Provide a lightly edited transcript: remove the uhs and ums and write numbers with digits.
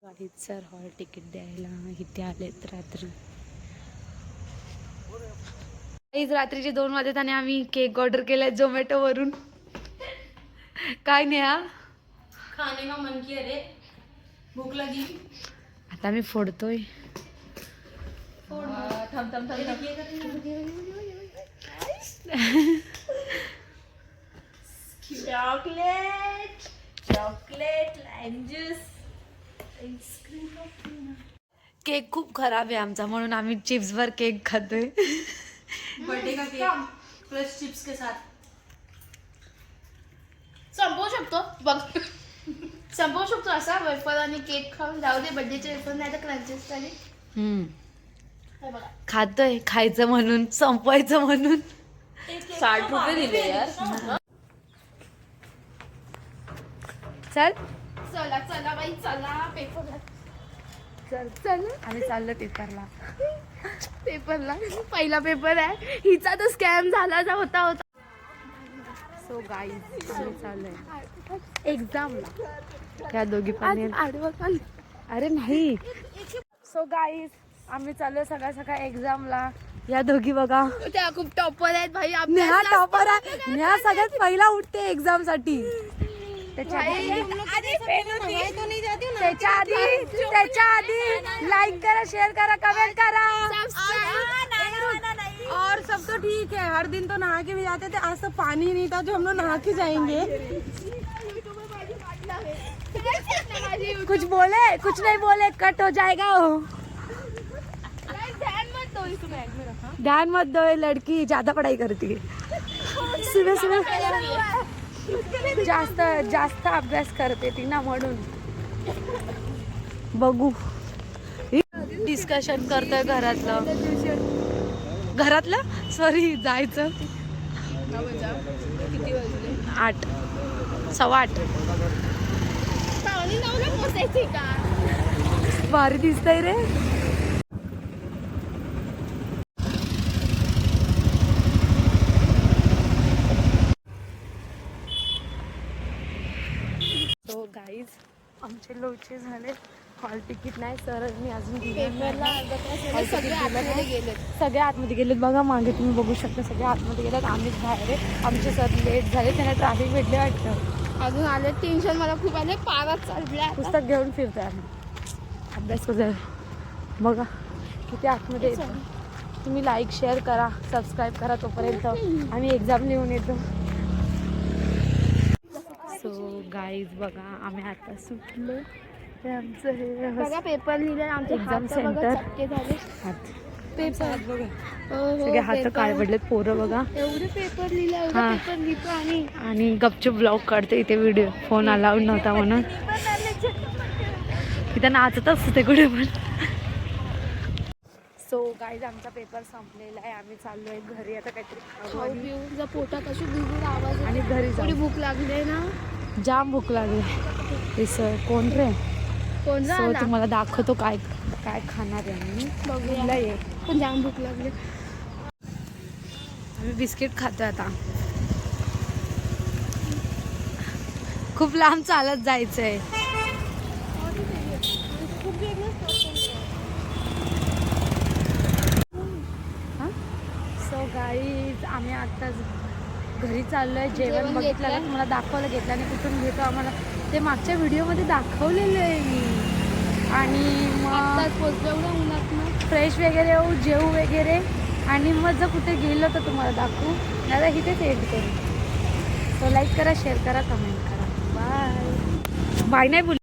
काहीच sir hall ticket द्यायला इथे आलेत रात्री. रात्रीचे 2 वाजत आणि आम्ही केक ऑर्डर केलाय झोमॅटो वरून. काय नाही हा खाने का मन किया रे, भूक लगी. आता मी फोडतोय. Chocolate chocolate lime juice ice cream. Cake खूप खराब आहे आमचा म्हणून आम्ही चिप्सवर केक खातोय. बर्थडे का केक फ्रेश चिप्स के साथ संपवू शकतो बघ. संपवू शकतो असा वेफर आणि केक खाऊन जाऊ दे. बर्थडेचे वेफर नाही तर क्रंचेस झाले. खातोय खायचं म्हणून संपवायचं म्हणून 60 रुपये दिले यार. चल चला चला बाई चला पेपरला. चल चल आम्ही चाललो पेपरला पहिला पेपर आहे हिचा तर स्कॅम झाला होता. सो गाईज आम्ही चाललोय एक्झामला. त्या दोघी पण अरे नाही. सो गाईज आम्ही चाललोय सकाळ सकाळ एक्झामला. या दोघी बघा त्या खूप टॉपर आहेत भाई. नेहा टॉपर आहे. नेहा सगळ्यात पहिला उठते एक्झाम साठी. त्याच्या आधी लाइक करा, शेयर करा, कमेंट करा. और सब तो ठीक है, हर दिन तो नहा के भी जाते थे. आज तो पानी नहीं था जो हम लोग नहा के जाएंगे. कुछ बोले कुछ नहीं बोले कट हो जाएगा. ध्यान मत दो. लड़की ज्यादा पढ़ाई करती है. सुबह सुबह जास्त अभ्यास करते ती ना म्हणून. बघू डिस्कशन करतोय घरातलं सॉरी जायचं. 8 सव्वा 8 भारी दिसतंय रे. सो गाईज आमचे लोचे झाले. हॉल तिकीट नाही सर मी अजून सगळे आतमध्ये गेलेत. बघा मागे तुम्ही बघू शकता सगळे आतमध्ये गेलेत. आम्हीच बाहेर आहे. आमचे सर लेट झाले. त्यांना ट्रॅफिक भेटले वाटतं. अजून आले टेन्शन मला खूप आले. पाराच चालल्या. पुस्तक घेऊन फिरतोय आम्ही अभ्यास करू. बघा किती आतमध्ये येतो. तुम्ही लाईक शेअर करा सबस्क्राईब करा. तोपर्यंत आम्ही एक्झाम लिहून येतो. सो गाईज बघा आम्ही आता सुटलो. हे आमचं हे बघा पेपर लिहिले आमचे एक्झाम सेंटर सेंटर. पेपर सगळे हात काळे पडलेत. पोरं बघा एवढे पेपर लिहिले. हा. पेपर लिहितो आणि गपचूप ब्लॉग काढते इथे. व्हिडिओ फोन अलाउड नव्हता म्हणून इथं नाचत असते कुठे पण. सो गाईज आमचा पेपर संपलेला आहे. आम्ही चाललोय घरी. आता काहीतरी खाऊ पिऊ जर पोटात अशी गुळगुळ आवाज आणि घरी थोडी भूक लागली ना. जाम भूक लागली. सर कोण रे. कोण सो तुम्हाला दाखवतो काय काय खाणार आहे आम्ही. बघूया ये पण जाम भूक लागली. आम्ही बिस्किट खातोय आता. खूप लांब चालत जायचंय. सो गाईज आम्ही आत्ताच घरी चाललोय. जेवण बघितलं तुम्हाला दाखवलं. घेतलं आणि कुठून घेतो आम्हाला ते मागच्या व्हिडिओमध्ये दाखवलेलं आहे मी. आणि मग उन्हात फ्रेश वगैरे होऊ जेवू वगैरे आणि मग जर कुठे गेलो तर तुम्हाला दाखवू. नाही इथेच एंड करू. सो लाईक करा शेअर करा कमेंट करा. बाय बाय नाही बोल.